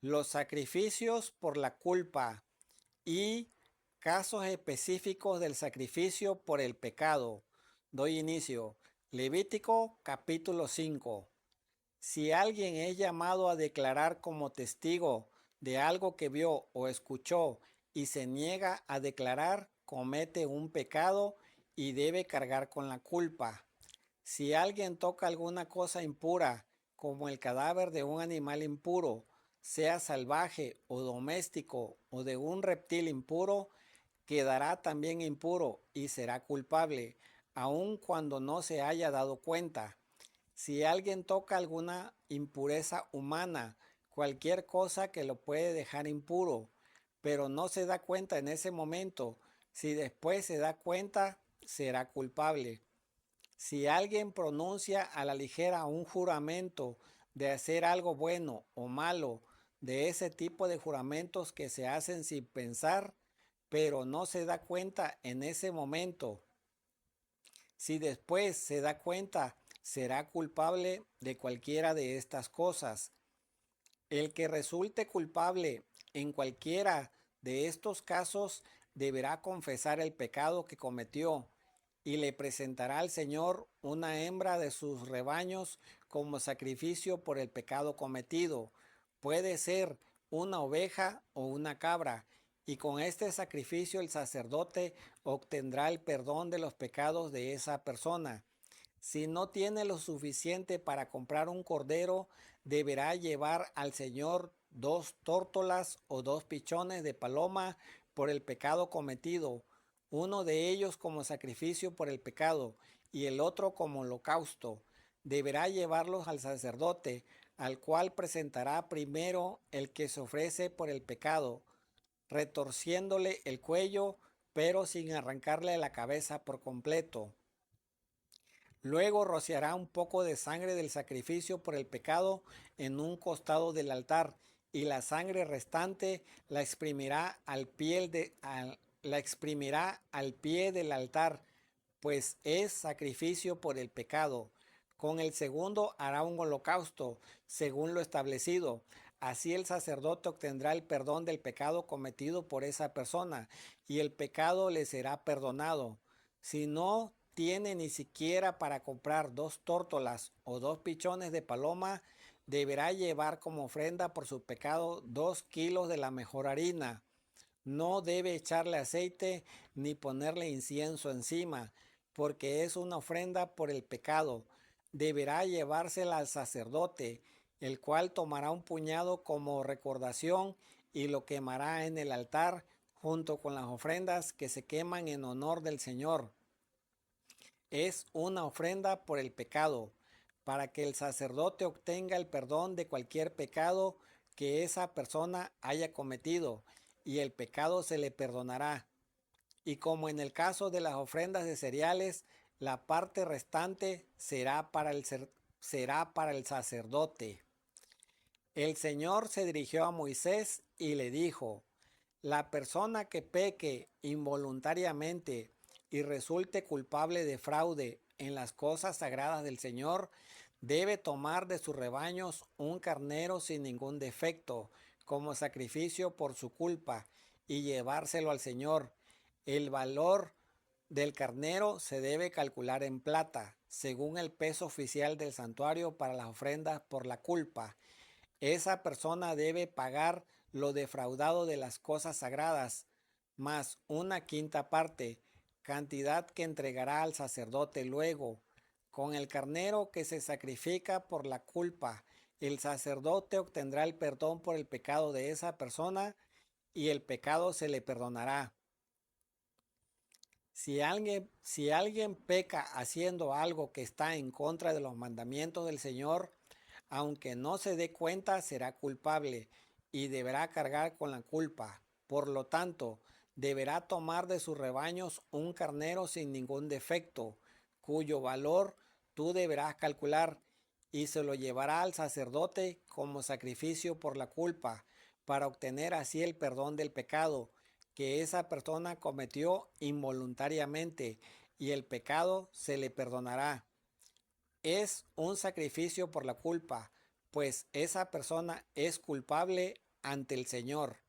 Los sacrificios por la culpa y casos específicos del sacrificio por el pecado. Doy inicio. Levítico capítulo 5. Si alguien es llamado a declarar como testigo de algo que vio o escuchó y se niega a declarar, comete un pecado y debe cargar con la culpa. Si alguien toca alguna cosa impura, como el cadáver de un animal impuro, sea salvaje o doméstico o de un reptil impuro, quedará también impuro y será culpable, aun cuando no se haya dado cuenta. Si alguien toca alguna impureza humana, cualquier cosa que lo puede dejar impuro, pero no se da cuenta en ese momento, si después se da cuenta, será culpable. Si alguien pronuncia a la ligera un juramento de hacer algo bueno o malo, de ese tipo de juramentos que se hacen sin pensar, pero no se da cuenta en ese momento, si después se da cuenta, será culpable de cualquiera de estas cosas. El que resulte culpable en cualquiera de estos casos deberá confesar el pecado que cometió y le presentará al Señor una hembra de sus rebaños como sacrificio por el pecado cometido. Puede ser una oveja o una cabra, y con este sacrificio el sacerdote obtendrá el perdón de los pecados de esa persona. Si no tiene lo suficiente para comprar un cordero, deberá llevar al Señor 2 tórtolas o 2 pichones de paloma por el pecado cometido, uno de ellos como sacrificio por el pecado y el otro como holocausto. Deberá llevarlos al sacerdote, al cual presentará primero el que se ofrece por el pecado, retorciéndole el cuello, pero sin arrancarle la cabeza por completo. Luego rociará un poco de sangre del sacrificio por el pecado en un costado del altar, y la sangre restante la exprimirá al pie del altar, pues es sacrificio por el pecado. Con el segundo hará un holocausto, según lo establecido. Así el sacerdote obtendrá el perdón del pecado cometido por esa persona, y el pecado le será perdonado. Si no tiene ni siquiera para comprar 2 tórtolas o 2 pichones de paloma, deberá llevar como ofrenda por su pecado 2 kilos de la mejor harina. No debe echarle aceite ni ponerle incienso encima, porque es una ofrenda por el pecado. Deberá llevársela al sacerdote, el cual tomará un puñado como recordación y lo quemará en el altar junto con las ofrendas que se queman en honor del Señor. Es una ofrenda por el pecado, para que el sacerdote obtenga el perdón de cualquier pecado que esa persona haya cometido, y el pecado se le perdonará. Y como en el caso de las ofrendas de cereales, la parte restante será para el sacerdote. El Señor se dirigió a Moisés y le dijo: la persona que peque involuntariamente y resulte culpable de fraude en las cosas sagradas del Señor, debe tomar de sus rebaños un carnero sin ningún defecto, como sacrificio por su culpa, y llevárselo al Señor. El valor del carnero se debe calcular en plata, según el peso oficial del santuario para las ofrendas por la culpa. Esa persona debe pagar lo defraudado de las cosas sagradas, más una quinta parte, cantidad que entregará al sacerdote luego. Con el carnero que se sacrifica por la culpa, el sacerdote obtendrá el perdón por el pecado de esa persona, y el pecado se le perdonará. Si alguien peca haciendo algo que está en contra de los mandamientos del Señor, aunque no se dé cuenta, será culpable y deberá cargar con la culpa. Por lo tanto, deberá tomar de sus rebaños un carnero sin ningún defecto, cuyo valor tú deberás calcular, y se lo llevará al sacerdote como sacrificio por la culpa, para obtener así el perdón del pecado que esa persona cometió involuntariamente, y el pecado se le perdonará. Es un sacrificio por la culpa, pues esa persona es culpable ante el Señor.